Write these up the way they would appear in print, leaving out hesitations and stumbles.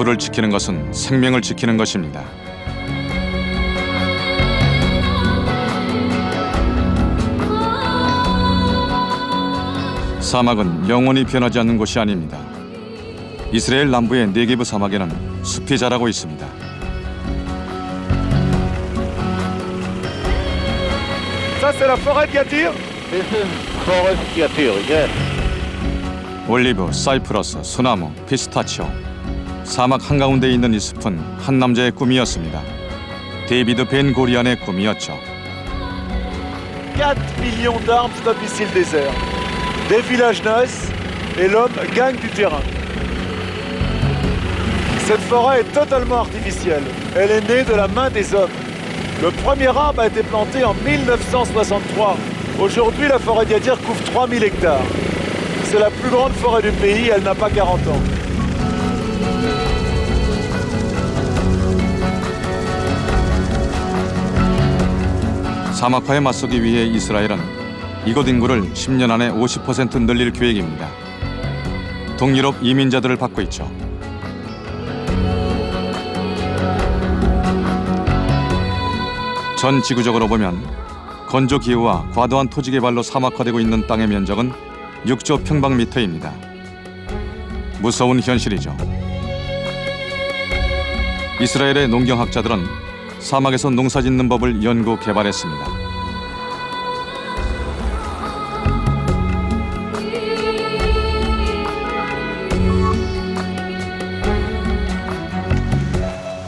하루를 지키는 것은 생명을 지키는 것입니다. 사막은 영원히 변하지 않는 곳이 아닙니다. 이스라엘 남부의 네게브 사막에는 숲이 자라고 있습니다. Ça, c'est la forêt de Yatir. This is forest Yatir, yes. 올리브, 사이프러스, 소나무, 피스타치오. 사막 한가운데 있는 이 숲은 한 남자의 꿈이었습니다. 데이비드 벤 고리안의 꿈이었죠. 4 millions d'arbres tapissent le désert. Des villages naissent et l'homme gagne du terrain. Cette forêt est totalement artificielle. Elle est née de la main des hommes. Le premier arbre a été planté en 1963. Aujourd'hui, la forêt d'Yatir couvre 3000 hectares. C'est la plus grande forêt du pays, elle n'a pas 40 ans. 사막화에 맞서기 위해 이스라엘은 이곳 인구를 10년 안에 50% 늘릴 계획입니다. 동유럽 이민자들을 받고 있죠. 전 지구적으로 보면 건조 기후와 과도한 토지 개발로 사막화되고 있는 땅의 면적은 6조 평방미터입니다. 무서운 현실이죠. 이스라엘의 농경학자들은 사막에서 농사짓는 법을 연구 개발했습니다.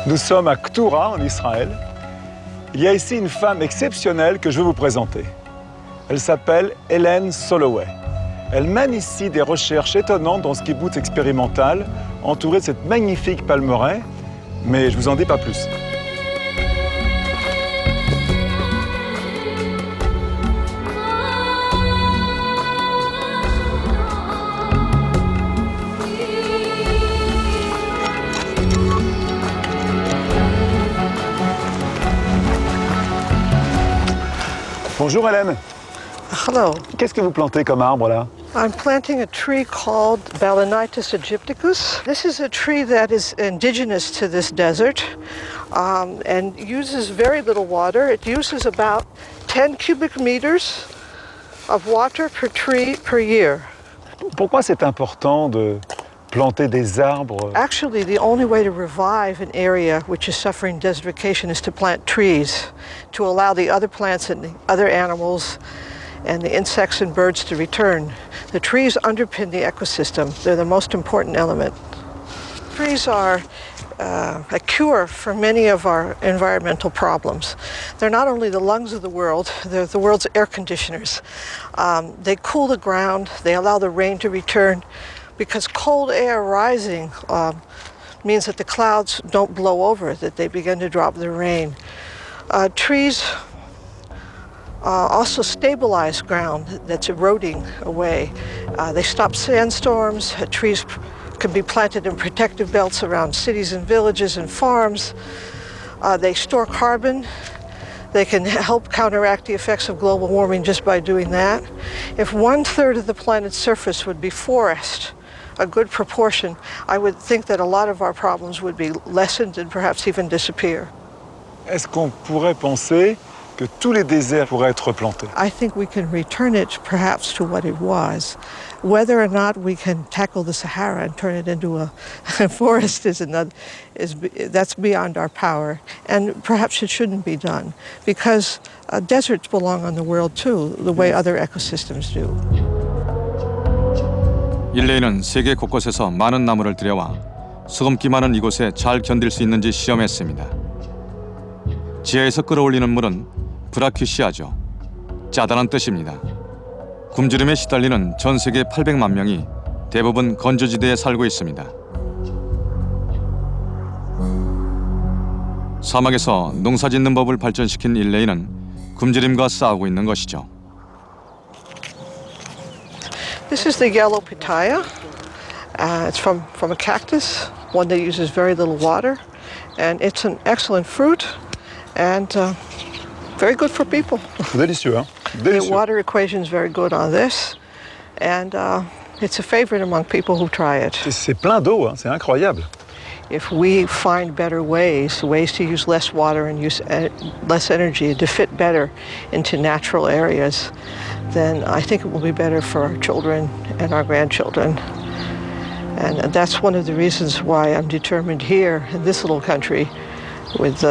Nous sommes à Ktoura, en Israël. Il y a ici une femme exceptionnelle que je veux vous présenter. Elle s'appelle Hélène Soloway. Elle mène ici des recherches étonnantes dans ce kibbutz expérimental, entourée de cette magnifique palmeraie, mais je vous en dis pas plus. Bonjour Hélène. Hello. Qu'est-ce que vous plantez comme arbre là? I'm planting a tree called Balanitis aegypticus. This is a tree that is indigenous to this desert and uses very little water. It uses about 10 cubic meters of water per tree per year. Pourquoi c'est important de planter des arbres? Actually, the only way to revive an area which is suffering desertification is to plant trees, to allow the other plants and the other animals and the insects and birds to return. The trees underpin the ecosystem. They're the most important element. Trees are a cure for many of our environmental problems. They're not only the lungs of the world, they're the world's air conditioners. They cool the ground, they allow the rain to return, because cold air rising means that the clouds don't blow over, that they begin to drop the rain. Trees also stabilize ground that's eroding away. They stop sandstorms. Trees can be planted in protective belts around cities and villages and farms. They store carbon. They can help counteract the effects of global warming just by doing that. If 1/3 of the planet's surface would be forest, a good proportion, I would think that a lot of our problems would be lessened and perhaps even disappear. Est-ce qu'on pourrait penser que tous les déserts pourraient être replantés? I think we can return it perhaps to what it was. Whether or not we can tackle the Sahara and turn it into a forest that's beyond our power. And perhaps it shouldn't be done because deserts belong on the world too, the way other ecosystems do. 일레이는 세계 곳곳에서 많은 나무를 들여와 수금기 많은 이곳에 잘 견딜 수 있는지 시험했습니다. 지하에서 끌어올리는 물은 브라큐시아죠. 짜다란 뜻입니다. 굶주림에 시달리는 전 세계 800만 명이 대부분 건조지대에 살고 있습니다. 사막에서 농사짓는 법을 발전시킨 일레이는 굶주림과 싸우고 있는 것이죠. This is the yellow pitaya. It's from a cactus, one that uses very little water, and it's an excellent fruit and very good for people. Délicieux, hein? The Délicieux. water equation is very good on this, and it's a favorite among people who try it. C'est plein d'eau, hein? C'est incroyable. If we find better ways to use less water and use less energy to fit better into natural areas, then I think it will be better for our children and our grandchildren. And that's one of the reasons why I'm determined here in this little country with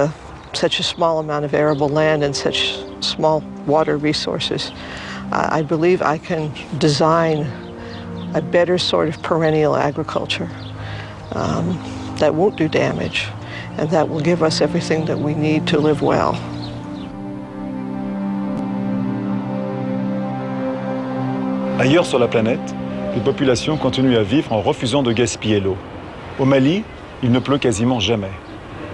such a small amount of arable land and such small water resources. I believe I can design a better sort of perennial agriculture that won't do damage and that will give us everything that we need to live well. Ailleurs sur la planète, les populations continuent à vivre en refusant de gaspiller l'eau. Au Mali, il ne pleut quasiment jamais.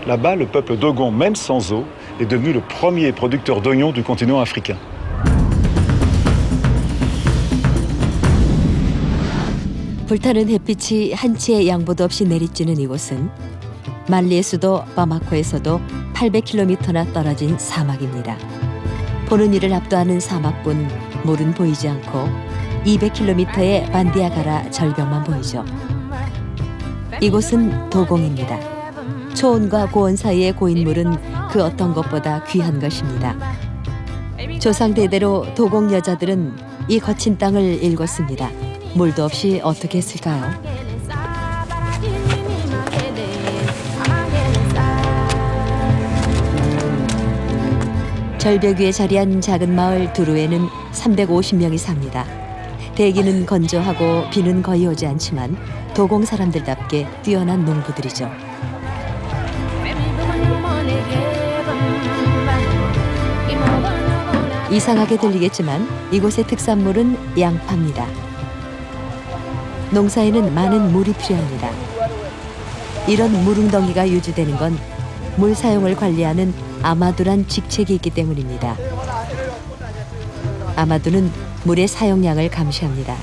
Là-bas, le peuple Dogon, même sans eau, est devenu le premier producteur d'oignons du continent africain. 불타는 햇빛이 한치의 양보도 없이 내리쬐는 이곳은 말리의 수도 바마코에서도 800km나 떨어진 사막입니다. 보는 이를 압도하는 사막뿐 물은 보이지 않고 200km의 반디아가라 절벽만 보이죠. 이곳은 도공입니다. 초원과 고원 사이의 고인물은 그 어떤 것보다 귀한 것입니다. 조상 대대로 도공 여자들은 이 거친 땅을 일궜습니다. 물도 없이 어떻게 했을까요? 절벽 위에 자리한 작은 마을 두루에는 350명이 삽니다. 대기는 건조하고 비는 거의 오지 않지만 도공 사람들답게 뛰어난 농부들이죠. 이상하게 들리겠지만 이곳의 특산물은 양파입니다. 농사에는 많은 물이 필요합니다. 이런 물웅덩이가 유지되는 건 물 사용을 관리하는 아마두란 직책이 있기 때문입니다. 아마두는 물의 사용량을 감시합니다.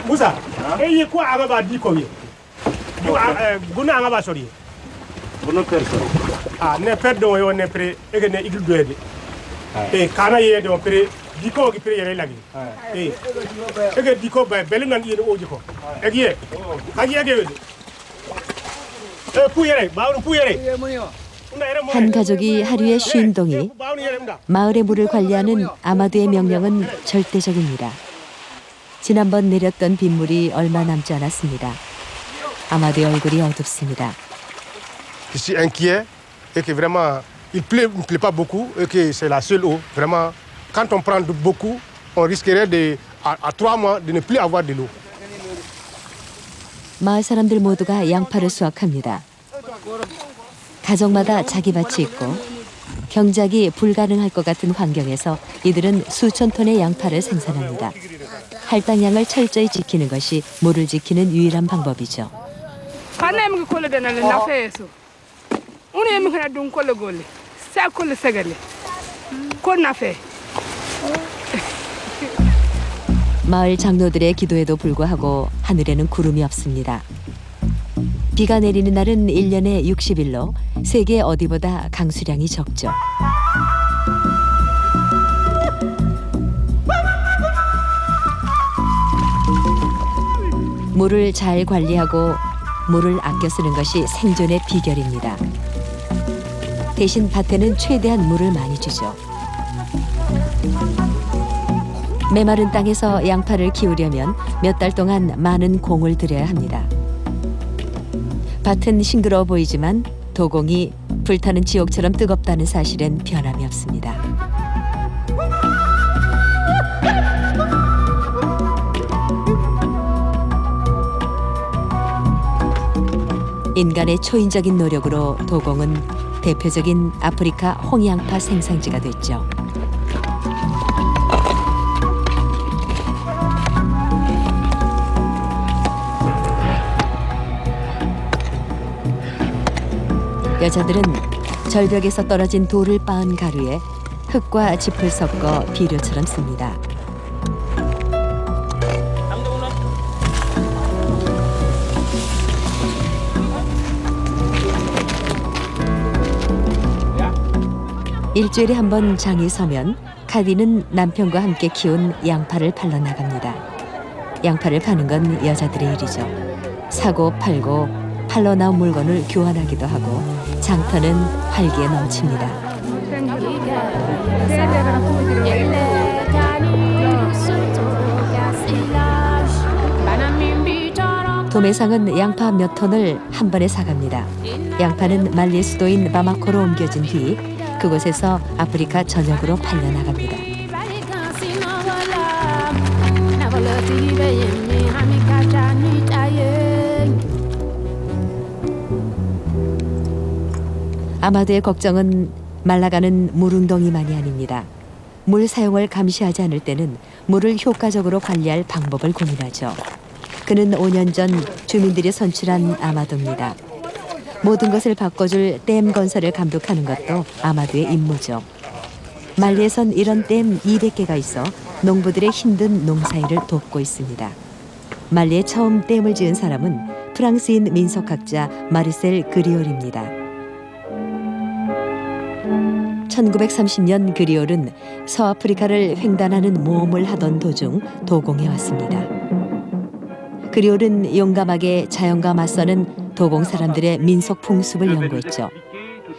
Musa, eye ko aga ba di ko ye. Guna aga ba sori. Bunu perso. Ne perdo yo ne pre ege ne igil doede. Kana ye do pre di ko gi pre yere lagi. Ege di ko ba belingan ye oji ko. Ege kaji ege. pu yere, baunu pu yere. 한 가족이 하루에 50동이 마을의 물을 관리하는 아마두의 명령은 절대적입니다. 지난번 내렸던 빗물이 얼마 남지 않았습니다. 아마두의 얼굴이 어둡습니다. Je suis inquiet et que vraiment il pleut pas beaucoup et que c'est la seule eau. Vraiment, quand on prend beaucoup, on risquerait à 3 mois de ne plus avoir de l'eau. 마을 사람들 모두가 양파를 수확합니다. 가정마다 자기 밭이 있고 경작이 불가능할 것 같은 환경에서 이들은 수천 톤의 양파를 생산합니다. 할당량을 철저히 지키는 것이 물을 지키는 유일한 방법이죠. 마을 장로들의 기도에도 불구하고 하늘에는 구름이 없습니다. 비가 내리는 날은 1년에 60일로 세계 어디보다 강수량이 적죠. 물을 잘 관리하고 물을 아껴 쓰는 것이 생존의 비결입니다. 대신 밭에는 최대한 물을 많이 주죠. 메마른 땅에서 양파를 키우려면 몇 달 동안 많은 공을 들여야 합니다. 밭은 싱그러워 보이지만 도공이 불타는 지옥처럼 뜨겁다는 사실엔 변함이 없습니다. 인간의 초인적인 노력으로 도공은 대표적인 아프리카 홍양파 생산지가 됐죠. 여자들은 절벽에서 떨어진 돌을 빻은 가루에 흙과 짚을 섞어 비료처럼 씁니다. 일주일에 한 번 장이 서면 카디는 남편과 함께 키운 양파를 팔러 나갑니다. 양파를 파는 건 여자들의 일이죠. 사고 팔고 팔러 나온 물건을 교환하기도 하고 장터는 활기에 넘칩니다. 도매상은 양파 몇 톤을 한 번에 사갑니다. 양파는 말리의 수도인 바마코로 옮겨진 뒤 그곳에서 아프리카 전역으로 팔려나갑니다. 아마드의 걱정은 말라가는 물웅덩이만이 아닙니다. 물 사용을 감시하지 않을 때는 물을 효과적으로 관리할 방법을 고민하죠. 그는 5년 전 주민들이 선출한 아마도입니다. 모든 것을 바꿔줄 댐 건설을 감독하는 것도 아마도의 임무죠. 말리에선 이런 댐 200개가 있어 농부들의 힘든 농사일을 돕고 있습니다. 말리에 처음 댐을 지은 사람은 프랑스인 민속학자 마르셀 그리올입니다. 1930년 그리올은 서아프리카를 횡단하는 모험을 하던 도중 도공에 왔습니다. 그리올은 용감하게 자연과 맞서는 도공 사람들의 민속 풍습을 연구했죠.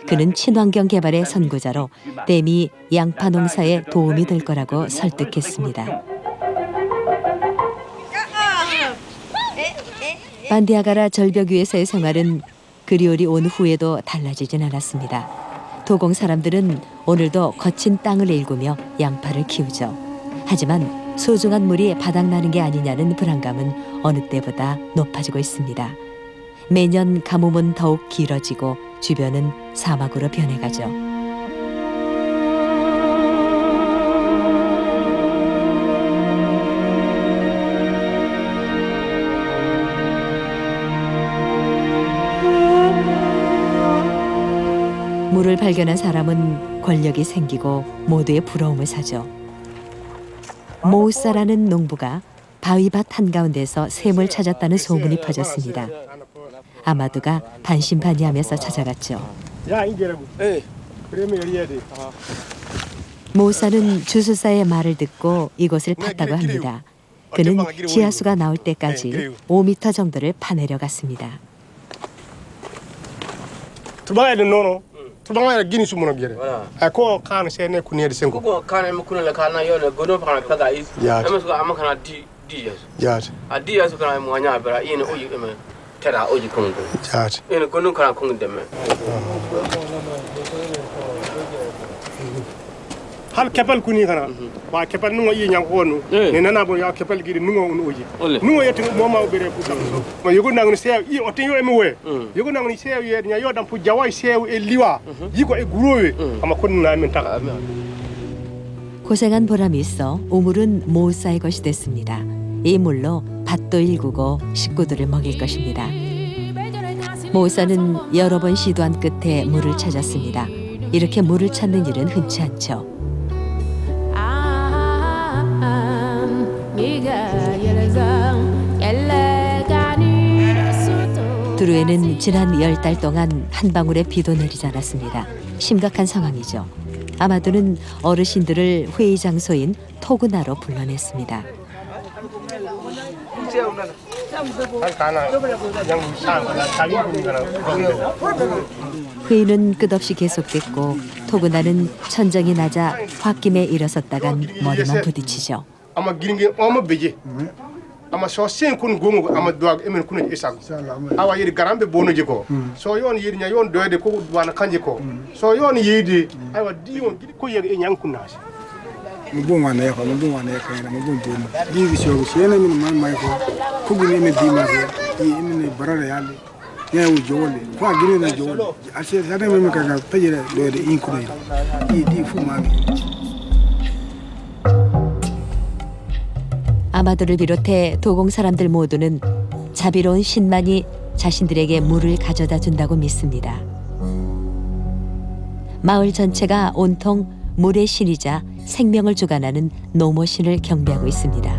그는 친환경 개발의 선구자로 댐이 양파 농사에 도움이 될 거라고 설득했습니다. 반디아가라 절벽 위에서의 생활은 그리올이 온 후에도 달라지진 않았습니다. 도공 사람들은 오늘도 거친 땅을 일구며 양파를 키우죠. 하지만 소중한 물이 바닥나는 게 아니냐는 불안감은 어느 때보다 높아지고 있습니다. 매년 가뭄은 더욱 길어지고 주변은 사막으로 변해가죠. 물을 발견한 사람은 권력이 생기고 모두의 부러움을 사죠. 모우사라는 농부가 바위밭 한가운데서 샘을 찾았다는 소문이 퍼졌습니다. 아마두가 반신반의하면서 찾아갔죠. 모우사는 주술사의 말을 듣고 이곳을 팠다고 합니다. 그는 지하수가 나올 때까지 5m 정도를 파내려 갔습니다. tubaŋa yɛrɛ gini sumuna gere a ko kan sene kunere senko ko kan mo kunele kana yone gono kana pega is ema so ama kana di yaat a di yaso kana mo nya bra ine oyi ema tera oyi kongo yaat ine gono kana kongo deme hal kepal kuni kana ba kepal nungo yi nyang wonu ne nana bo ya kepal gidi nungo on oji nungo yeti mo ma bere ku sam ma yugo nangni sew i o ten yo eme we yugo nangni sew ye nya yo dam pu jawai sew e liwa yiko e gurowe ama kon na men tak 고생한 보람이 있어 우물은 모우사의 것이 됐습니다. 이 물로 밭도 일구고 식구들을 먹일 것입니다. 모우사는 여러 번 시도한 끝에 물을 찾았습니다. 이렇게 물을 찾는 일은 흔치 않죠. 두루에는 지난 10달 동안 한 방울의 비도 내리지 않았습니다. 심각한 상황이죠. 아마두는 어르신들을 회의 장소인 토그나로 불러냈습니다. 회의는 끝없이 계속됐고 토그나는 천정이 낮아 홧김에 일어섰다간 머리만 부딪히죠. ama giringe oma beje ama so sen kun gongo ama doag emen kun isam awa yiri garambe bonoje ko so yon yiri nya yon doede ko wana kanje ko so yon yidi awa di yon ko yega e nyang kunasi mbon wana ko mbon wana ko na mbon bon di bi so sena min man mai ko gine me di ma ko yi min barara yale ya u jole ko gine na jole ase sada me ka ga pejere doede in ko di fu mami 아마두를 비롯해 도공 사람들 모두는 자비로운 신만이 자신들에게 물을 가져다 준다고 믿습니다. 마을 전체가 온통 물의 신이자 생명을 주관하는 노모신을 경배하고 있습니다.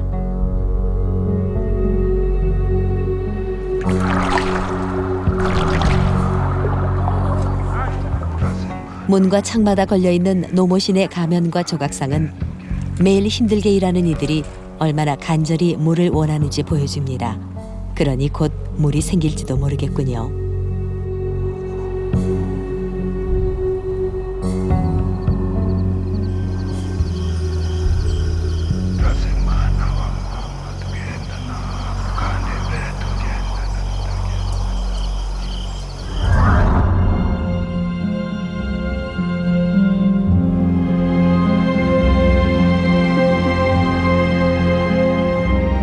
문과 창마다 걸려있는 노모신의 가면과 조각상은 매일 힘들게 일하는 이들이 얼마나 간절히 물을 원하는지 보여줍니다. 그러니 곧 물이 생길지도 모르겠군요.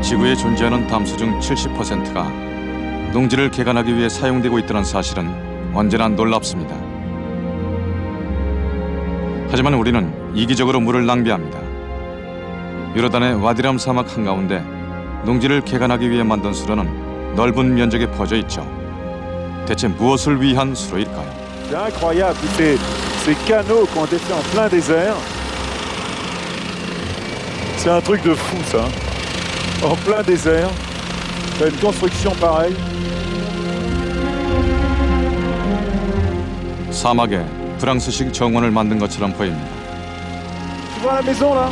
지구에 존재하는 담수 중 70%가 농지를 개간하기 위해 사용되고 있다는 사실은 언제나 놀랍습니다. 하지만 우리는 이기적으로 물을 낭비합니다. 요르단의 와디람 사막 한가운데 농지를 개간하기 위해 만든 수로는 넓은 면적에 퍼져 있죠. 대체 무엇을 위한 수로일까요? C'est incroyable, ces canaux qui ont été faits en plein désert. C'est un truc de fou, ça. En plein désert, faire une construction pareille. 사막에 프랑스식 정원을 만든 것처럼 보입니다. Tu vois la maison, là?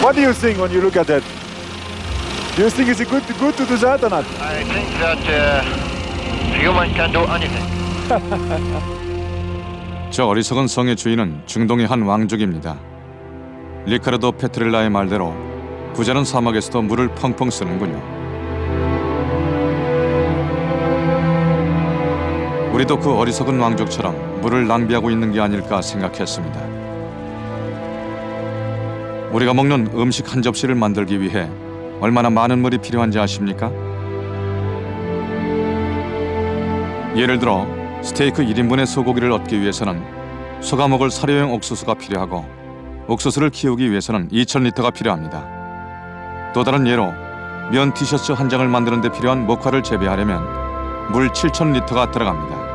What do you think when you look at that? Do you think it's good to do that or not? I think that human can do anything. 저 어리석은 성의 주인은 중동의 한 왕족입니다. 리카르도 페트렐라의 말대로 부자는 사막에서도 물을 펑펑 쓰는군요. 우리도 그 어리석은 왕족처럼 물을 낭비하고 있는 게 아닐까 생각했습니다. 우리가 먹는 음식 한 접시를 만들기 위해 얼마나 많은 물이 필요한지 아십니까? 예를 들어 스테이크 1인분의 소고기를 얻기 위해서는 소가 먹을 사료용 옥수수가 필요하고 옥수수를 키우기 위해서는 2,000리터가 필요합니다. 또 다른 예로 면 티셔츠 한 장을 만드는 데 필요한 목화를 재배하려면 물 7,000리터가 들어갑니다.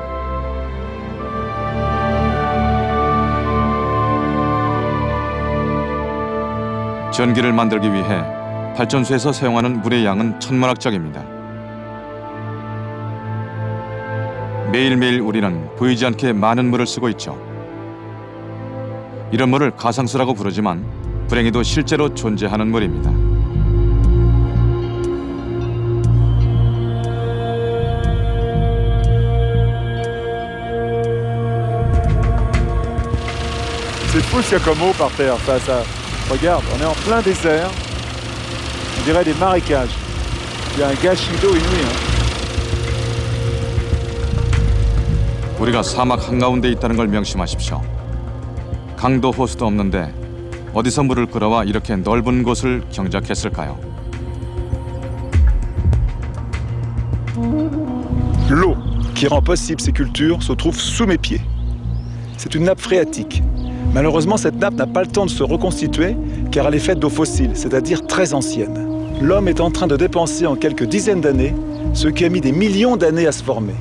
전기를 만들기 위해 발전소에서 사용하는 물의 양은 천문학적입니다. 매일매일 우리는 보이지 않게 많은 물을 쓰고 있죠. 이런 물을 가상수라고 부르지만 불행히도 실제로 존재하는 물입니다. C'est fou ce qu'il y a comme eau par terre. Regarde, on est en plein désert. On dirait des marécages. Il y a un gâchis d'eau inouï. 우리가 사막 한가운데 있다는 걸 명심하십시오. 강도 호수도 없는데 어디서 물을 끌어와 이렇게 넓은 곳을 경작했을까요? L'eau qui rend possible ces cultures se trouve sous mes pieds. C'est une nappe phréatique. Malheureusement, cette nappe n'a pas le temps de se reconstituer car elle est faite d'eau fossile, c'est-à-dire très ancienne. L'homme est en train de dépenser en quelques dizaines d'années ce qui a mis des millions d'années à se former.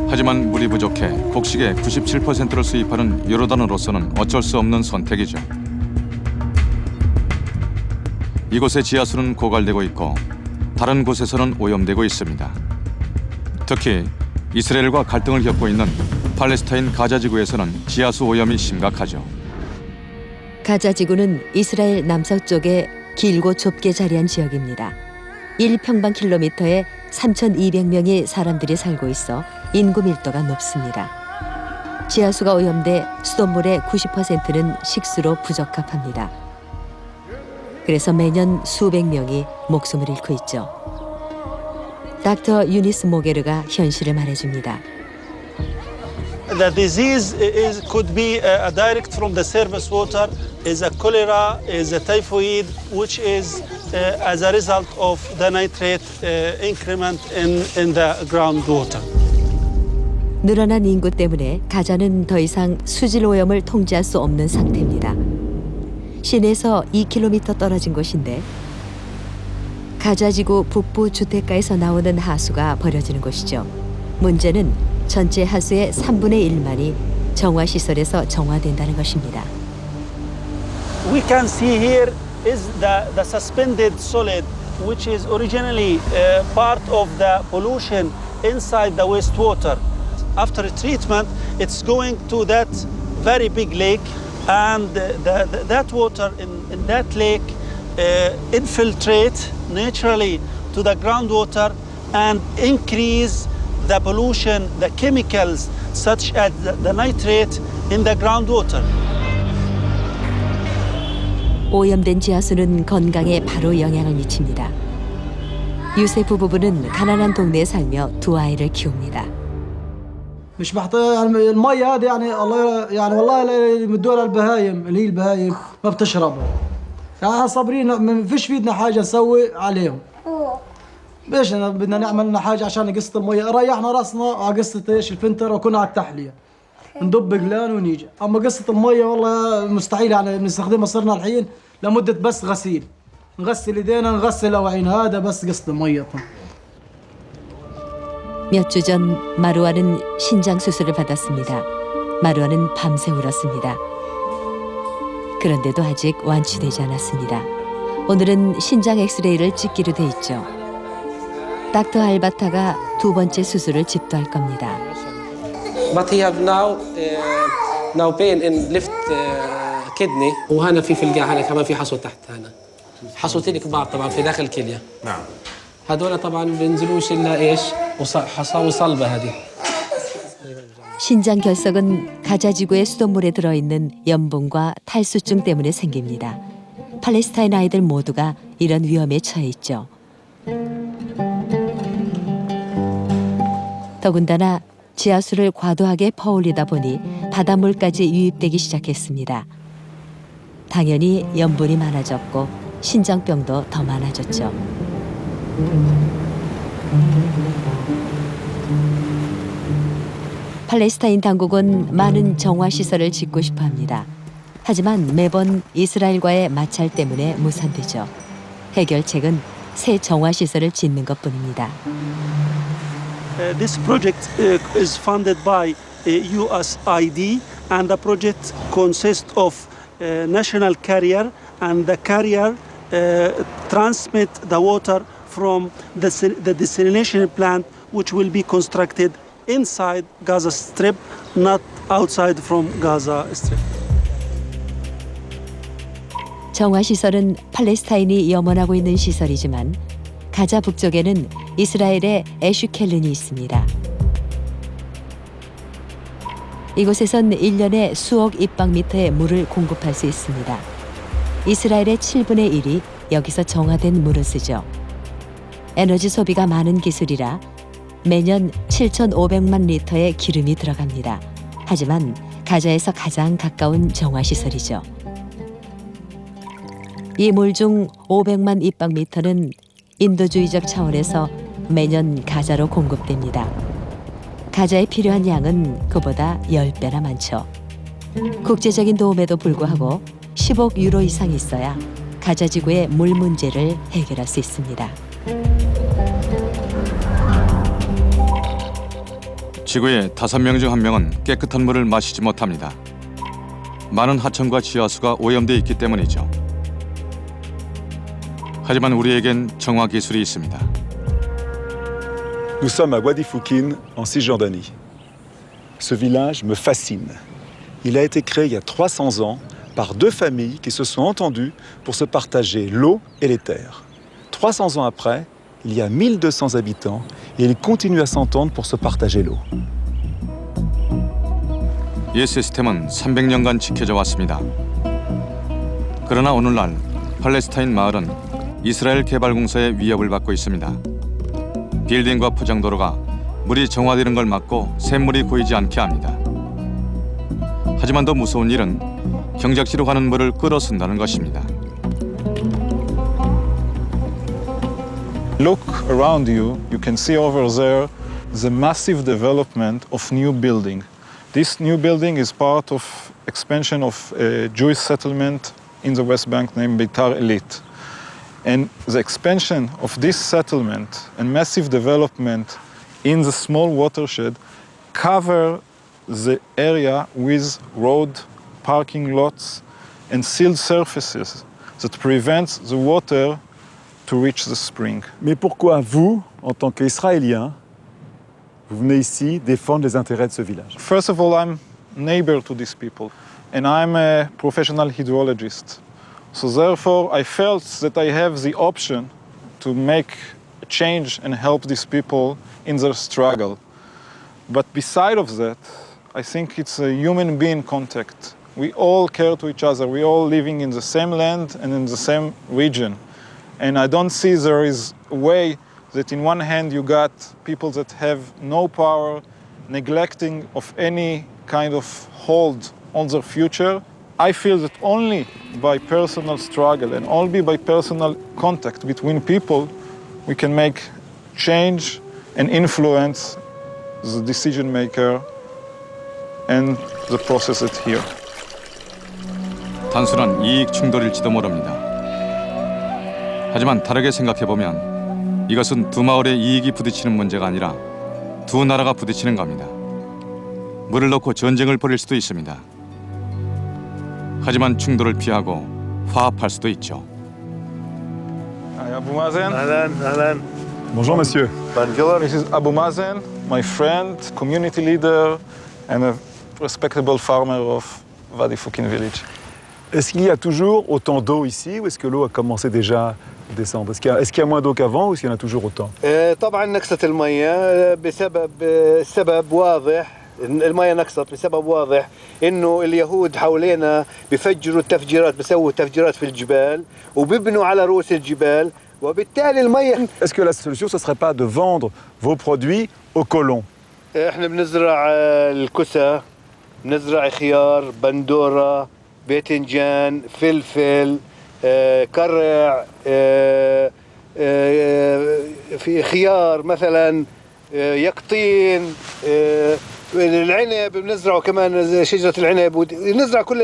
하지만 물이 부족해 곡식의 97%를 수입하는 요르단으로서는 어쩔 수 없는 선택이죠. 이곳의 지하수는 고갈되고 있고 다른 곳에서는 오염되고 있습니다. 특히 이스라엘과 갈등을 겪고 있는 팔레스타인 가자 지구에서는 지하수 오염이 심각하죠. 가자 지구는 이스라엘 남서쪽에 길고 좁게 자리한 지역입니다. 1평방킬로미터에 3,200명의 사람들이 살고 있어 인구 밀도가 높습니다. 지하수가 오염돼 수돗물의 90%는 식수로 부적합합니다. 그래서 매년 수백 명이 목숨을 잃고 있죠. 닥터 유니스 모게르가 현실을 말해줍니다. The disease could be direct from the surface water, is a cholera, is a typhoid, which is as a result of the nitrate increment in the groundwater. 늘어난 인구 때문에 가자는 더 이상 수질 오염을 통제할 수 없는 상태입니다. 시내에서 2km 떨어진 곳인데 가자지구 북부 주택가에서 나오는 하수가 버려지는 곳이죠. 문제는 전체 하수의 3분의 1만이 정화시설에서 정화된다는 것입니다. We can see here is the suspended solid, which is originally part of the pollution inside the wastewater. after treatment, it's going to that very big lake, and that water in that lake infiltrate naturally to the groundwater and increase the pollution, the chemicals such as the nitrate in the groundwater. 오염된 지하수는 건강에 바로 영향을 미칩니다. 유세프 부부는 가난한 동네에 살며 두 아이를 키웁니다. مش محتاج المية هذه يعني الله يعني والله يمدوها للبهايم اللي هي البهايم ما بتشربها. يعني صابرين ما فيش في ايدنا حاجة نسوي عليهم. ليش بدنا نعمل لنا حاجة عشان قصة المية ريحنا راسنا على قصة ايش الفلتر وكنا على التحلية. ندب قلان ونيجي، أما قصة المية والله مستحيل يعني بنستخدمها صرنا الحين لمدة بس غسيل. نغسل ايدينا نغسل أوعينا هذا بس قصة المية. 몇 주 전 마루아는 신장 수술을 받았습니다. 마루아는 밤새 울었습니다. 그런데도 아직 완치되지 않았습니다. 오늘은 신장 엑스레이를 찍기로 돼 있죠. 닥터 알바타가 두 번째 수술을 집도할 겁니다. But he have now pain in left kidney وهنا في القاع هنا كمان في حصوة تحت هنا حصوتين كبار طبعا في داخل الكلية. نعم. هذول طبعا بينزلوش الا ايش حصاوي صلبة هذه. 신장 결석은 가자 지구의 수돗물에 들어있는 염분과 탈수증 때문에 생깁니다. 팔레스타인 아이들 모두가 이런 위험에 처해 있죠. 더군다나 지하수를 과도하게 퍼올리다 보니 바닷물까지 유입되기 시작했습니다. 당연히 염분이 많아졌고 신장병도 더 많아졌죠. 팔레스타인 당국은 많은 정화시설을 짓고 싶어 합니다. 하지만 매번 이스라엘과의 마찰 때문에 무산되죠. 해결책은 새 정화시설을 짓는 것뿐입니다. This project is funded by USAID, and the project consists of national carrier, and the carrier transmit the water from the desalination plant, which will be constructed inside Gaza Strip, not outside from Gaza Strip. 정화시설은 팔레스타인이 염원하고 있는 시설이지만 가자 북쪽에는 이스라엘의 에슈켈른이 있습니다. 이곳에선 1년에 수억 입방미터의 물을 공급할 수 있습니다. 이스라엘의 7분의 1이 여기서 정화된 물을 쓰죠. 에너지 소비가 많은 기술이라 매년 7,500만 리터의 기름이 들어갑니다. 하지만 가자에서 가장 가까운 정화시설이죠. 이 물 중 500만 입방미터는 인도주의적 차원에서 매년 가자로 공급됩니다. 가자에 필요한 양은 그보다 10배나 많죠. 국제적인 도움에도 불구하고 10억 유로 이상 있어야 가자 지구의 물 문제를 해결할 수 있습니다. 지구의 5명 중 1명은 깨끗한 물을 마시지 못합니다. 많은 하천과 지하수가 오염돼 있기 때문이죠. 하지만 우리에겐 정화 기술이 있습니다. Nous sommes à Wadi Foukine, en Cisjordanie. Ce village me fascine. Il a été créé il y a 300 ans par 2 familles qui se sont entendues pour se partager l'eau et les terres. 300 ans après, il y a 1200 habitants et ils continuent à s'entendre pour se partager l'eau. 이 시스템은 300년간 지켜져 왔습니다. 그러나 오늘날 팔레스타인 마을은 이스라엘 개발공사의 위협을 받고 있습니다. 빌딩과 포장도로가 물이 정화되는 걸 막고 샘물이 고이지 않게 합니다. 하지만 더 무서운 일은 경작지로 가는 물을 끌어쓴다는 것입니다. Look around you, you can see over there the massive development of new building. This new building is part of expansion of a Jewish settlement in the West Bank named Beitar Elit. And the expansion of this settlement and massive development in the small watershed cover the area with road, parking lots, and sealed surfaces that prevents the water to reach the spring. Mais pourquoi vous, en tant qu'Israéliens, Vous venez ici défendre les intérêts de ce village. First of all, I'm neighbor to these people, and I'm a professional hydrologist. So therefore, I felt that I have the option to make a change and help these people in their struggle. But beside of that, I think it's a human being contact. We all care to each other. We all living in the same land and in the same region. And I don't see there is a way that in one hand you got people that have no power, neglecting of any kind of hold on their future. I feel that only by personal struggle and only by personal contact between people we can make change and influence the decision maker and the processes here. 단순한 이익 충돌일지도 모릅니다. 하지만 다르게 생각해보면 이것은 두 마을의 이익이 부딪히는 문제가 아니라 두 나라가 부딪히는 겁니다. 물을 넣고 전쟁을 벌일 수도 있습니다. 하지만 충돌을 피하고 화합할 수도 있죠. Abu Mazen. أهلا. Bonjour monsieur. Bonjour. This is Abu Mazen, my friend, community leader, and a respectable farmer of Wadi Fukin village. Est-ce qu'il y a toujours autant d'eau ici ou est-ce que l'eau a commencé déjà à descendre? Est-ce qu'il y a moins d'eau qu'avant ou est-ce qu'il y en a toujours autant? طبعا نقصت المية سبب واضح. المية نقصت لسبب واضح انه اليهود حوالينا بيفجروا التفجيرات بيسووا تفجيرات في الجبال وبيبنوا على رؤوس الجبال وبالتالي المية. Est-ce que la solution ce serait pas de vendre vos produits aux colons? احنا بنزرع الكسى، بنزرع خيار، بندورة، باذنجان، فلفل، كرع، في خيار مثلا، يقطين، العنب بنزرعه كمان، شجرة العنب، ونزرع كل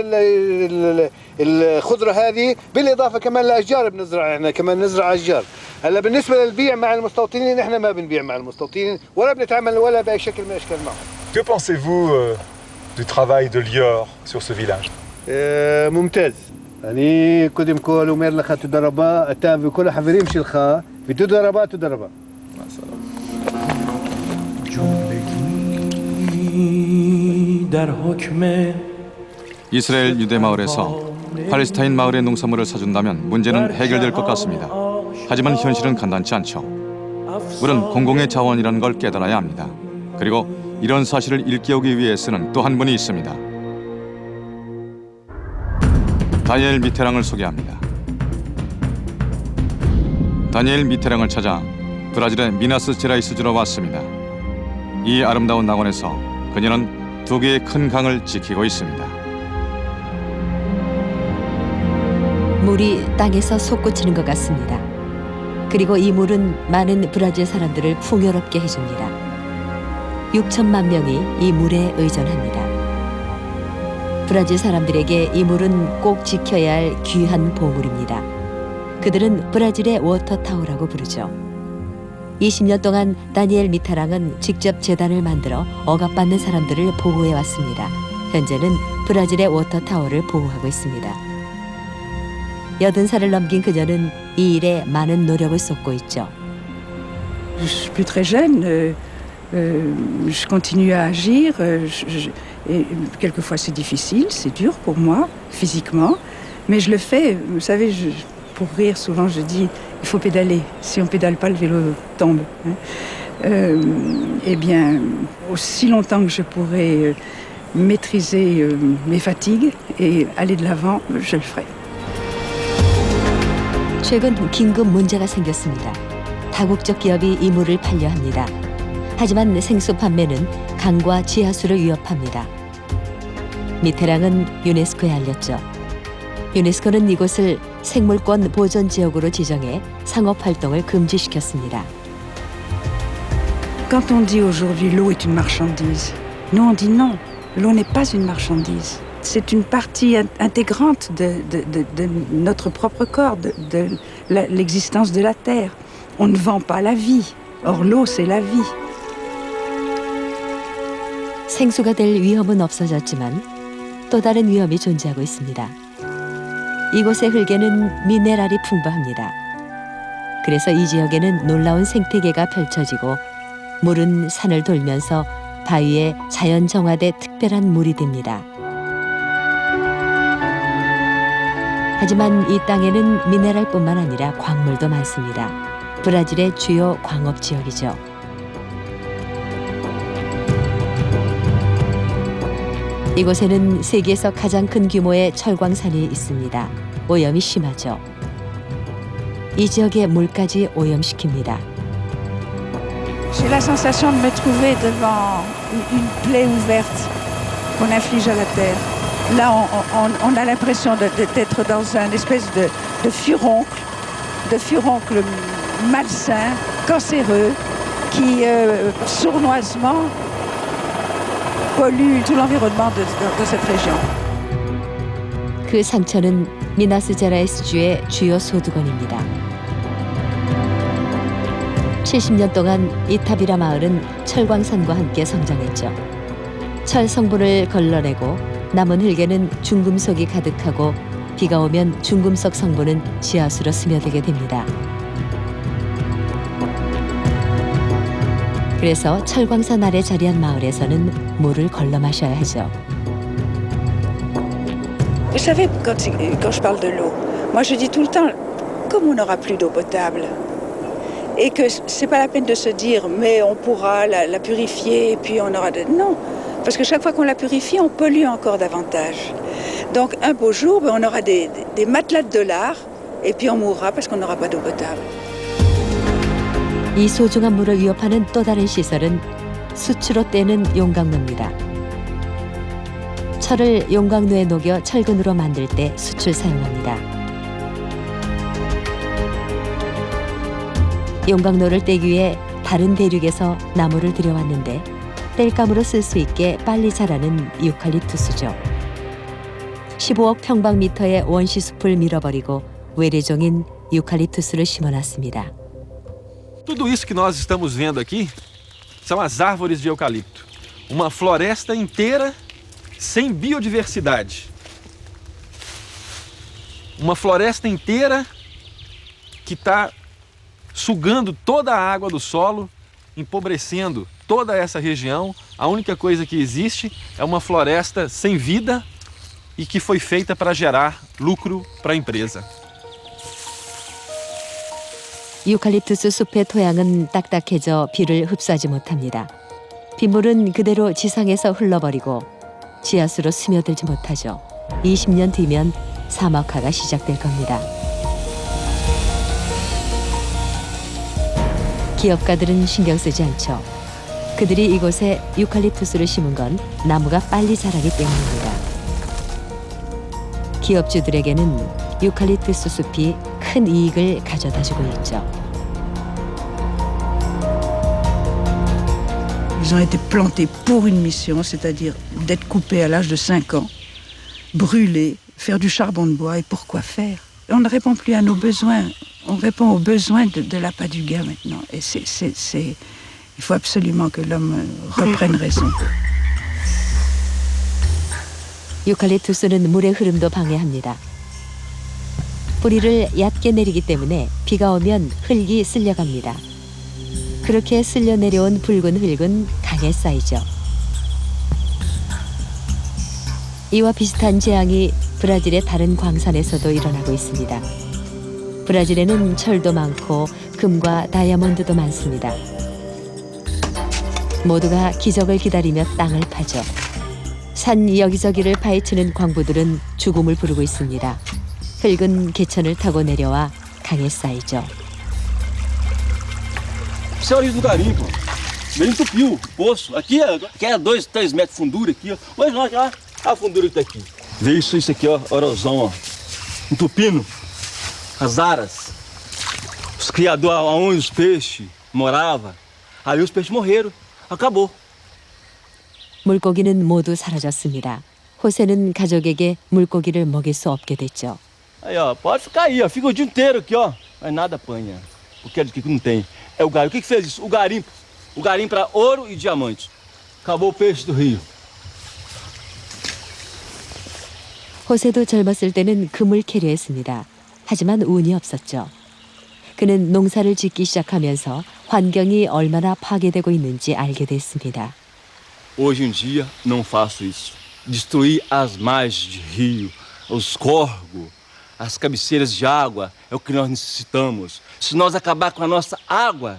الخضرة هذه بالإضافة كمان لأشجار بنزرع، احنا كمان نزرع أشجار. هلا بالنسبة للبيع مع المستوطنين احنا ما بنبيع مع المستوطنين ولا بنتعامل ولا بأي شكل من الأشكال معهم. Que pensez-vous du travail de Lior sur ce village? ممتاز. يعني قدم كل ومير لخا تدربا التام كل حفريم شلخا بتدربا تدربا. 이스라엘 유대 마을에서 팔레스타인 마을의 농산물을 사준다면 문제는 해결될 것 같습니다. 하지만 현실은 간단치 않죠. 물은 공공의 자원이라는 걸 깨달아야 합니다. 그리고 이런 사실을 일깨우기 위해서는 또 한 분이 있습니다. 다니엘 미테랑을 소개합니다. 다니엘 미테랑을 찾아 브라질의 미나스 제라이스주로 왔습니다. 이 아름다운 낙원에서 그녀는 두 개의 큰 강을 지키고 있습니다. 물이 땅에서 솟구치는 것 같습니다. 그리고 이 물은 많은 브라질 사람들을 풍요롭게 해줍니다. 6천만 명이 이 물에 의존합니다. 브라질 사람들에게 이 물은 꼭 지켜야 할 귀한 보물입니다. 그들은 브라질의 워터타워라고 부르죠. 20년 동안 다니엘 미타랑은 직접 재단을 만들어 억압받는 사람들을 보호해 왔습니다. 현재는 브라질의 워터타워를 보호하고 있습니다. 80살을 넘긴 그녀는 이 일에 많은 노력을 쏟고 있죠. Je suis plus très jeune, je continue à agir. Et quelquefois c'est difficile, c'est dur pour moi, physiquement, mais je le fais. Vous savez, pour rire, souvent je dis il faut pédaler. Si on ne pédale pas, le vélo tombe. Eh bien, aussi longtemps que je pourrai maîtriser mes fatigues et aller de l'avant, je le ferai. 최근 긴급 문제가 생겼습니다. 다국적 기업이 이 물을 팔려 합니다. 하지만 생수 판매는 강과 지하수를 위협합니다. 미테랑은 유네스코에 알렸죠. 유네스코는 이곳을 생물권 보존 지역으로 지정해 상업 활동을 금지시켰습니다. Quand on dit aujourd'hui l'eau est une marchandise, nous on dit non, l'eau n'est pas une marchandise. C'est une partie intégrante de notre propre corps, de l'existence de la Terre. On ne vend pas la vie. Or, l'eau, c'est la vie. 생수가 될 위험은 없어졌지만 또 다른 위험이 존재하고 있습니다. 이곳의 흙에는 미네랄이 풍부합니다. 그래서 이 지역에는 놀라운 생태계가 펼쳐지고 물은 산을 돌면서 바위에 자연 정화돼 특별한 물이 됩니다. 하지만 이 땅에는 미네랄뿐만 아니라 광물도 많습니다. 브라질의 주요 광업 지역이죠. 이곳에는 세계에서 가장 큰 규모의 철광산이 있습니다. 오염이 심하죠. 이 지역의 물까지 오염시킵니다. J'ai la sensation de me trouver devant une plaie ouverte qu'on inflige à la terre. Là, on a l'impression d'être dans une espèce de furoncle malsain, cancéreux, qui sournoisement pollue tout l'environnement de cette région. 그 상처는 미나스제라이스주의 주요 소득원입니다. 70년 동안 이타비라 마을은 철광산과 함께 성장했죠. 철 성분을 걸러내고 남은 흙에는 중금속이 가득하고 비가 오면 중금속 성분은 지하수로 스며들게 됩니다. 그래서 철광산 아래 자리한 마을에서는 물을 걸러 마셔야 하죠. Vous savez, quand je parle de l'eau, moi je dis tout le temps, comme on n'aura plus d'eau potable, et que c'est pas la peine de se dire, mais on pourra la purifier, et puis on aura de... Non, parce que chaque fois qu'on la purifie, on pollue encore davantage. Donc un beau jour, on aura des matelas de dollars, et puis on mourra parce qu'on n'aura pas d'eau potable. 이 소중한 물을 위협하는 또 다른 시설은 수치로 떼는 용광로입니다. 철을 용광로에 녹여 철근으로 만들 때 수출 사용합니다. 용광로를 떼기 위해 다른 대륙에서 나무를 들여왔는데 땔감으로 쓸 수 있게 빨리 자라는 유칼립투스죠. 15억 평방미터의 원시숲을 밀어버리고 외래종인 유칼립투스를 심어놨습니다. Tudo isso que nós estamos vendo aqui são as árvores de eucalipto. Uma floresta inteira sem biodiversidade. Uma floresta inteira que está sugando toda a água do solo, empobrecendo toda essa região. A única coisa que existe é uma floresta sem vida e que foi feita para gerar lucro para a empresa. 유칼립투스 숲의 토양은 딱딱해져 비를 흡수하지 못합니다. 빗물은 그대로 지상에서 흘러버리고 지하수로 스며들지 못하죠. 20년 뒤면 사막화가 시작될 겁니다. 기업가들은 신경 쓰지 않죠. 그들이 이곳에 유칼립투스를 심은 건 나무가 빨리 자라기 때문입니다. 기업주들에게는 유칼립투스 숲이 큰 이익을 가져다주고 있죠. Ils ont été plantés pour une mission, c'est-à-dire d'être coupés à l'âge de 5 ans, brûlés, faire du charbon de bois. Et pourquoi faire? On ne répond plus à nos besoins. On répond aux besoins de l'appât du gain maintenant. Et il faut absolument que l'homme reprenne raison. 유칼립투스는 물의 흐름도 방해합니다. 뿌리를 얕게 내리기 때문에 비가 오면 흙이 쓸려갑니다. 그렇게 쓸려 내려온 붉은 흙은 강에 쌓이죠. 이와 비슷한 재앙이 브라질의 다른 광산에서도 일어나고 있습니다. 브라질에는 철도 많고 금과 다이아몬드도 많습니다. 모두가 기적을 기다리며 땅을 파죠. 산 여기저기를 파헤치는 광부들은 죽음을 부르고 있습니다. 흙은 개천을 타고 내려와 강에 쌓이죠. Isso é a origem do garimpo. Ele entupiu o poço. Aqui é 2, 3 metros de fundura aqui, ó. Mas olha a fundura que tá aqui. Veio isso aqui, ó, erosão, ó. Entupindo as aras. Os criadores, aonde os peixes moravam. Aí os peixes morreram. Acabou. 물고기는 모두 사라졌습니다. 호세는 가족에게 물고기를 먹일 수 없게 됐죠. Aí, ó, pode ficar aí, ó. Fica o dia inteiro aqui, ó. Mas nada apanha. Porque aqui não tem. É o garimpo. O que fez isso? O garimpo. O garimpo para ouro e diamante. Acabou o peixe do rio. 호세도 젊었을 때는 금을 캐려했습니다. 하지만 운이 없었죠. 그는 농사를 짓기 시작하면서 환경이 얼마나 파괴되고 있는지 알게 됐습니다. Hoje em dia não faço isso. Destruir as margens de rio, os córregos, as cabeceiras de água é o que nós necessitamos. Se nós acabar com a nossa água,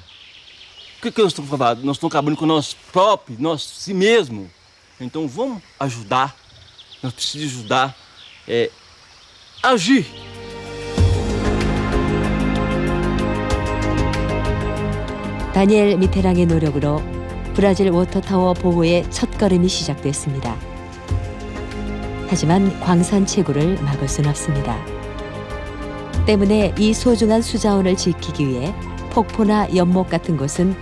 o que nós estamos fazendo? Nós estamos acabando com nós próprios, nós si mesmo. Então vamos ajudar. Nós precisamos ajudar, agir. 다니엘 미테랑의 노력으로 브라질 워터타워 보호의 첫걸음이 시작됐습니다. 하지만 광산 채굴을 막을 순 없습니다. 때문에 이 소중한 수자원을 지키기 위해 폭포나 연못 같은 곳은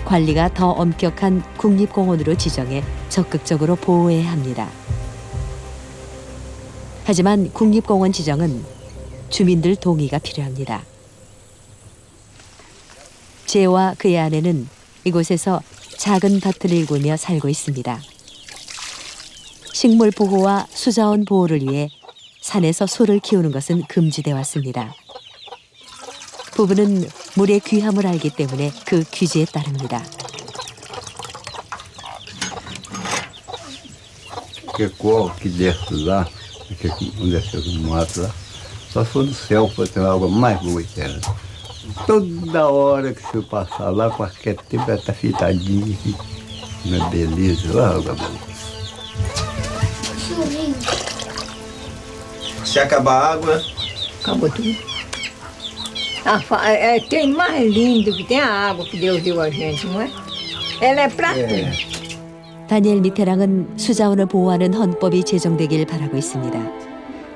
관리가 더 엄격한 국립공원으로 지정해 적극적으로 보호해야 합니다. 하지만 국립공원 지정은 주민들 동의가 필요합니다. 제와 그의 아내는 이곳에서 작은 밭을 일구며 살고 있습니다. 식물 보호와 수자원 보호를 위해 산에서 소를 키우는 것은 금지돼 왔습니다. 부부는 물의 귀함을 알기 때문에 그 규제에 따릅니다. Que cor que desce lá, onde é que eu mato lá, só se for do céu para ter água mais boa que ela. Toda hora que você passar lá, qualquer tempo ela está fitadinha aqui. Uma beleza, olha a água boa. Se acabar a água, acabou tudo. Tem mais lindo que tem a água que Deus deu a gente, não é? Ela é pra tudo. 다니엘 미테랑은 수자원을 보호하는 헌법이 제정되길 바라고 있습니다.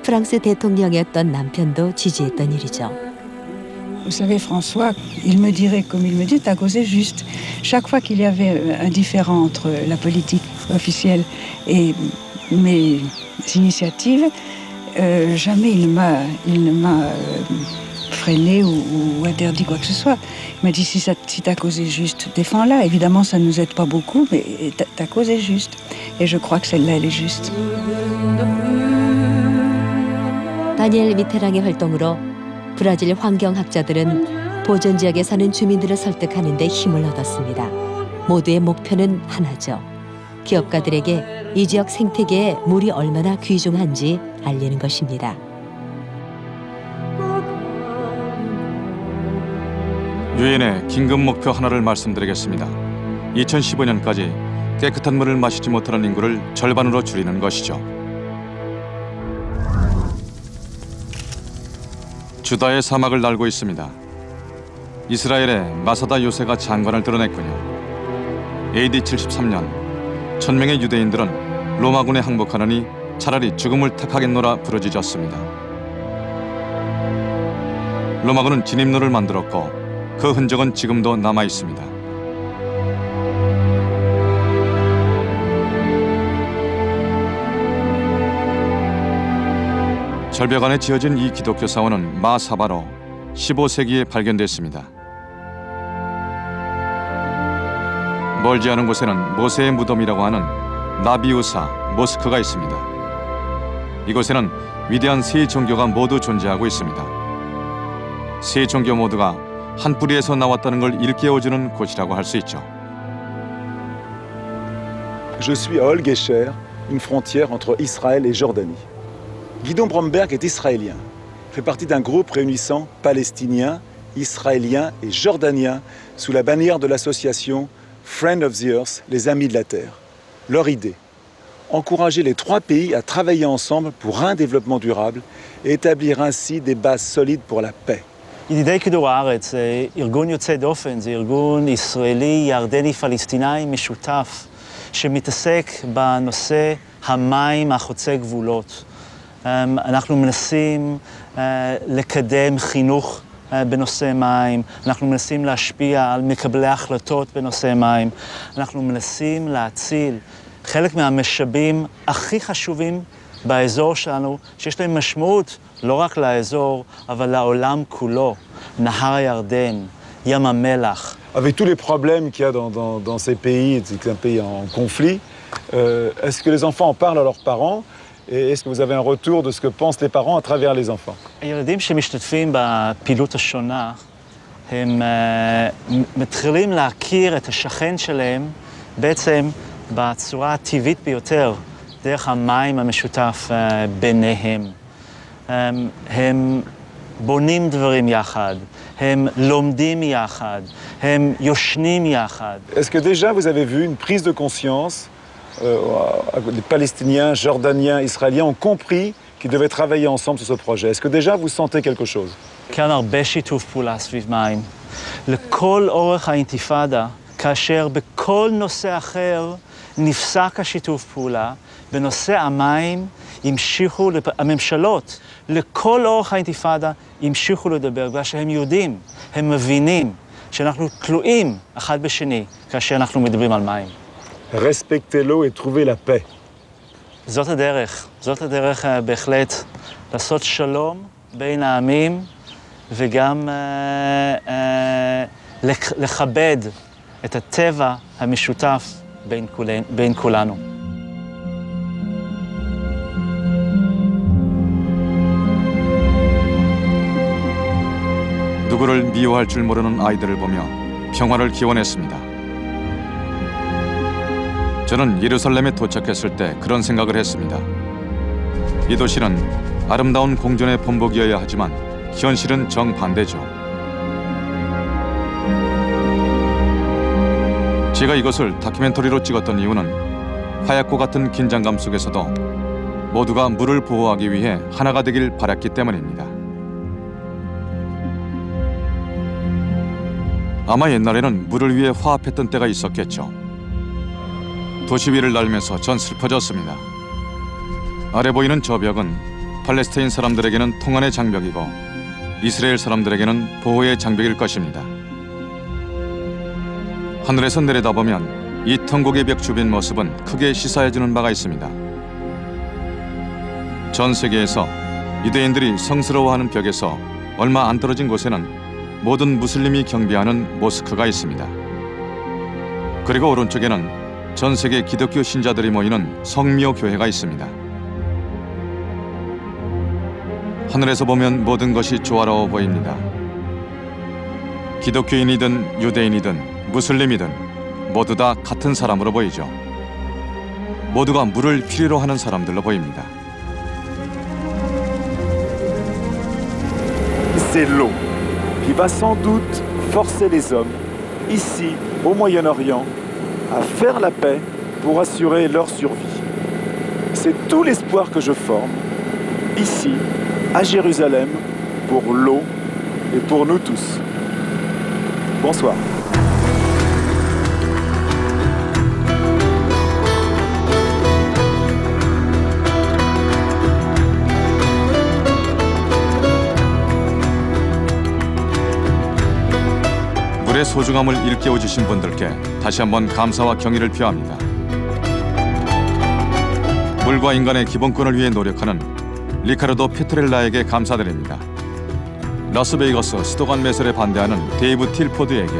프랑스 대통령이었던 남편도 지지했던 일이죠. Vous savez, François, il me dirait, comme il me dit, t'as causé juste. Chaque fois qu'il y avait un différend entre la politique officielle et mes initiatives, jamais il ne m'a freiné ou interdit quoi que ce soit. Il m'a dit, si t'as causé juste, défends-la. Évidemment, ça ne nous aide pas beaucoup, mais t'as causé juste. Et je crois que celle-là, elle est juste. 다니엘 미테랑의 활동으로 브라질 환경학자들은 보전 지역에 사는 주민들을 설득하는 데 힘을 얻었습니다. 모두의 목표는 하나죠. 기업가들에게 이 지역 생태계에 물이 얼마나 귀중한지 알리는 것입니다. 유엔의 긴급 목표 하나를 말씀드리겠습니다. 2015년까지 깨끗한 물을 마시지 못하는 인구를 절반으로 줄이는 것이죠. 주다의 사막을 날고 있습니다. 이스라엘의 마사다 요새가 장관을 드러냈군요. AD 73년 1000명의 유대인들은 로마군에 항복하느니 차라리 죽음을 택하겠노라 부르짖었습니다. 로마군은 진입로를 만들었고 그 흔적은 지금도 남아 있습니다. 절벽 안에 지어진 이 기독교 사원은 마사바로 15세기에 발견됐습니다. 멀지 않은 곳에는 모세의 무덤이라고 하는 나비우사 모스크가 있습니다. 이곳에는 위대한 세 종교가 모두 존재하고 있습니다. 세 종교 모두가 한 뿌리에서 나왔다는 걸 일깨워주는 곳이라고 할 수 있죠. Je suis à Ol Gesher, une frontière entre Israël et Jordanie. Guidon Bromberg est israélien. Il fait partie d'un groupe réunissant Palestiniens, Israéliens et Jordaniens sous la bannière de l'association Friends of the Earth, les Amis de la Terre. Leur idée, encourager les trois pays à travailler ensemble pour un développement durable et établir ainsi des bases solides pour la paix. ידידי כדור הארץ זה ארגון יוצא דופן, זה ארגון ישראלי, ירדני, פלסטיני משותף שמתעסק בנושא המים החוצה גבולות. אנחנו מנסים לקדם חינוך בנושא מים, אנחנו מנסים להשפיע על מקבלי ההחלטות בנושא מים, אנחנו מנסים להציל חלק מהמשאבים הכי חשובים באזור שלנו, שיש להם משמעות לא רק לאזור, אבל לעולם כולו, נהר הירדן, ים המלח. Avec tous les problèmes qu'il y a dans ces pays, c'est un pays en conflit, est-ce que les enfants en parlent à leurs parents? Et est-ce que vous avez un retour de ce que pensent les parents à travers les enfants? הילדים שמשתתפים בפעילות השונה הם מתחילים להכיר את השכן שלהם בעצם בצורה הטבעית ביותר, דרך המים המשותף ביניהם. הם בונים דברים יחד, הם לומדים יחד, הם יושנים יחד. Est-ce que déjà vous avez vu une prise de conscience les Palestiniens, Jordaniens, Israéliens ont compris qu'ils devaient travailler ensemble sur ce projet? Est-ce que déjà vous sentez quelque chose? כאן הרבה שיתוף פעולה סביב מים. לכל אורך האינתיפאדה, כאשר בכל נושא אחר נפסק השיתוף פעולה, בנושא המים המשיכו, הממשלות לכל אורך האינתיפאדה המשיכו לדבר, בגלל שהם יודעים, הם מבינים שאנחנו תלויים אחד בשני כאשר אנחנו מדברים על מים. Respectez l'eau et trouvez la paix. זאת הדרך בהחלט לעשות שלום בין העמים וגם לכבד את הטבע המשותף בין כולנו. 누구를 미워할 줄 모르는 아이들을 보며 평화를 기원했습니다. 저는 예루살렘에 도착했을 때 그런 생각을 했습니다. 이 도시는 아름다운 공존의 본복이어야 하지만 현실은 정반대죠. 제가 이것을 다큐멘터리로 찍었던 이유는 하얗고 같은 긴장감 속에서도 모두가 물을 보호하기 위해 하나가 되길 바랐기 때문입니다. 아마 옛날에는 물을 위해 화합했던 때가 있었겠죠. 도시 위를 날면서 전 슬퍼졌습니다. 아래 보이는 저 벽은 팔레스타인 사람들에게는 통한의 장벽이고 이스라엘 사람들에게는 보호의 장벽일 것입니다. 하늘에서 내려다보면 이 통곡의 벽 주변 모습은 크게 시사해주는 바가 있습니다. 전 세계에서 유대인들이 성스러워하는 벽에서 얼마 안 떨어진 곳에는 모든 무슬림이 경배하는 모스크가 있습니다. 그리고 오른쪽에는 전 세계 기독교 신자들이 모이는 성미호 교회가 있습니다. 하늘에서 보면 모든 것이 조화로워 보입니다. 기독교인이든 유대인이든 무슬림이든 모두 다 같은 사람으로 보이죠. 모두가 물을 필요로 하는 사람들로 보입니다. C'est l'eau qui va sans doute forcer les hommes, ici, au Moyen-Orient, à faire la paix pour assurer leur survie. C'est tout l'espoir que je forme, ici, à Jérusalem, pour l'eau et pour nous tous. Bonsoir. 물의 소중함을 일깨워 주신 분들께 다시 한번 감사와 경의를 표합니다. 물과 인간의 기본권을 위해 노력하는 리카르도 페트렐라에게 감사드립니다. 라스베이거스 수도관 매설에 반대하는 데이브 틸포드에게,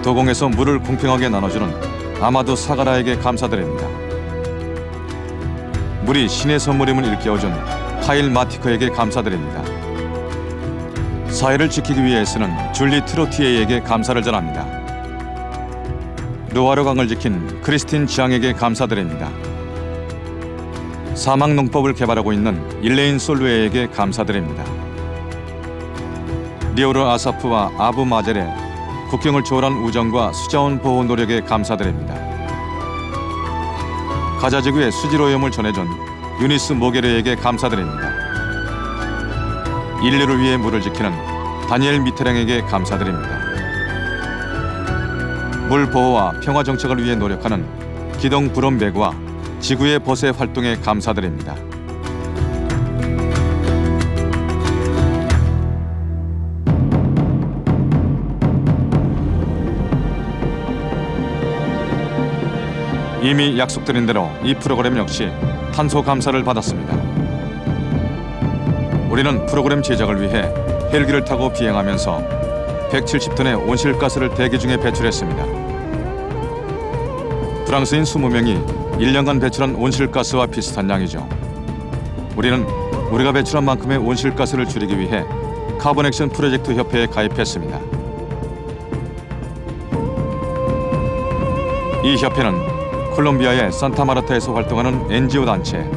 도공에서 물을 공평하게 나눠주는 아마두 사가라에게 감사드립니다. 물이 신의 선물임을 일깨워준 카일 마티커에게 감사드립니다. 사회를 지키기 위해 애쓰는 줄리 트로티에에게 감사를 전합니다. 루아르 강을 지킨 크리스틴 지앙에게 감사드립니다. 사막농법을 개발하고 있는 일레인 솔루에에게 감사드립니다. 리오르 아사프와 아부 마젤의 국경을 초월한 우정과 수자원 보호 노력에 감사드립니다. 가자 지구의 수질오염을 전해준 유니스 모게르에게 감사드립니다. 인류를 위해 물을 지키는 다니엘 미테랑에게 감사드립니다. 물 보호와 평화 정책을 위해 노력하는 기동 브롬베그와 지구의 보세 활동에 감사드립니다. 이미 약속드린 대로 이 프로그램 역시 탄소 감사를 받았습니다. 우리는 프로그램 제작을 위해 헬기를 타고 비행하면서 170톤의 온실가스를 대기 중에 배출했습니다. 프랑스인 20명이 1년간 배출한 온실가스와 비슷한 양이죠. 우리는 우리가 배출한 만큼의 온실가스를 줄이기 위해 카본 액션 프로젝트 협회에 가입했습니다. 이 협회는 콜롬비아의 산타마르타에서 활동하는 NGO 단체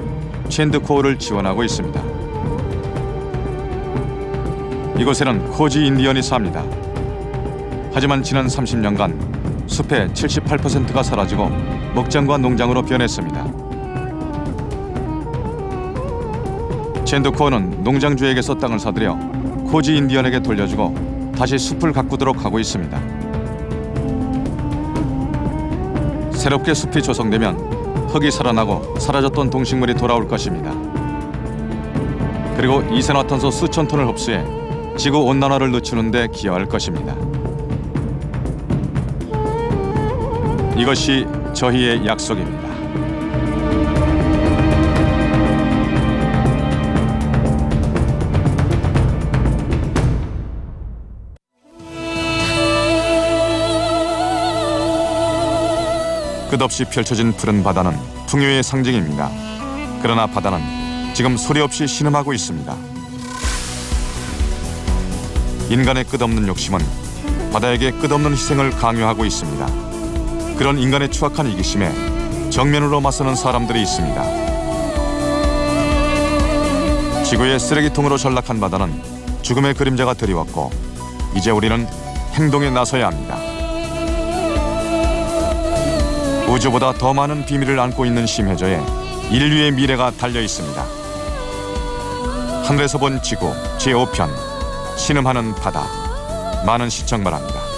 첸드코어를 지원하고 있습니다. 이곳에는 코지 인디언이 삽니다. 하지만 지난 30년간 숲의 78%가 사라지고 목장과 농장으로 변했습니다. 첸드코어는 농장주에게서 땅을 사들여 코지 인디언에게 돌려주고 다시 숲을 가꾸도록 하고 있습니다. 새롭게 숲이 조성되면 흙이 살아나고 사라졌던 동식물이 돌아올 것입니다. 그리고 이산화탄소 수천 톤을 흡수해 지구 온난화를 늦추는 데 기여할 것입니다. 이것이 저희의 약속입니다. 끝없이 펼쳐진 푸른 바다는 풍요의 상징입니다. 그러나 바다는 지금 소리 없이 신음하고 있습니다. 인간의 끝없는 욕심은 바다에게 끝없는 희생을 강요하고 있습니다. 그런 인간의 추악한 이기심에 정면으로 맞서는 사람들이 있습니다. 지구의 쓰레기통으로 전락한 바다는 죽음의 그림자가 드리웠고 이제 우리는 행동에 나서야 합니다. 우주보다 더 많은 비밀을 안고 있는 심해저에 인류의 미래가 달려 있습니다. 하늘에서 본 지구 제5편 신음하는 바다 많은 시청 바랍니다.